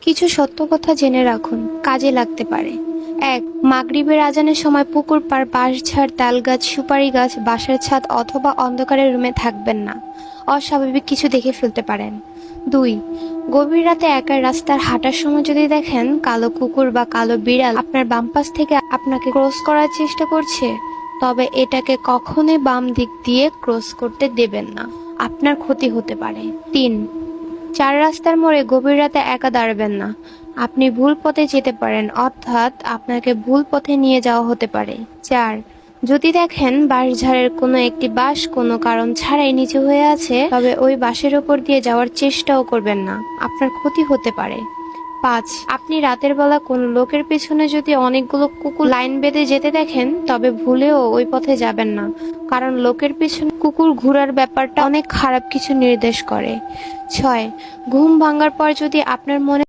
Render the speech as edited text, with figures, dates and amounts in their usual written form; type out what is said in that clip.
কিছু সত্য কথা জেনে রাখুন, কাজে লাগতে পারে। ১. মাগরিবের আজানের সময় পুকুর পাড়, বাঁশঝাড়, তালগাছ, সুপারি গাছ, বাসার ছাদ অথবা অন্ধকারের রুমে থাকবেন না। অস্বাভাবিক কিছু দেখে ফেলতে পারেন। ২. গভীর রাতে একা রাস্তার হাঁটার সময় যদি দেখেন কালো কুকুর বা কালো বিড়াল আপনার বাম পাশ থেকে আপনাকে ক্রস করার চেষ্টা করছে, তবে এটাকে কখনোই বাম দিক দিয়ে ক্রস করতে দেবেন না, আপনার ক্ষতি হতে পারে। ৩. চার রাস্তার মোড়ে গভীর রাতে একা দাঁড়াবেন না। আপনি ভুল পথে যেতে পারেন, অর্থাৎ আপনাকে ভুল পথে নিয়ে যাওয়া হতে পারে। ৪. যদি দেখেন বাঁশঝাড়ের কোনো একটি বাঁশ কোনো কারণ ছাড়াই নিচে হয়ে আছে, তবে ওই বাঁশের ওপর দিয়ে যাওয়ার চেষ্টাও করবেন না, আপনার ক্ষতি হতে পারে। ৫. আপনি রাতের বেলা কোনো লোকের পেছনে যদি অনেকগুলো কুকুর লাইন বেঁধে যেতে দেখেন, তবে ভুলেও ওই পথে যাবেন না, কারণ লোকের পেছনে কুকুর ঘোরার ব্যাপারটা অনেক খারাপ কিছু নির্দেশ করে। ৬. ঘুম ভাঙার পর যদি আপনার মনে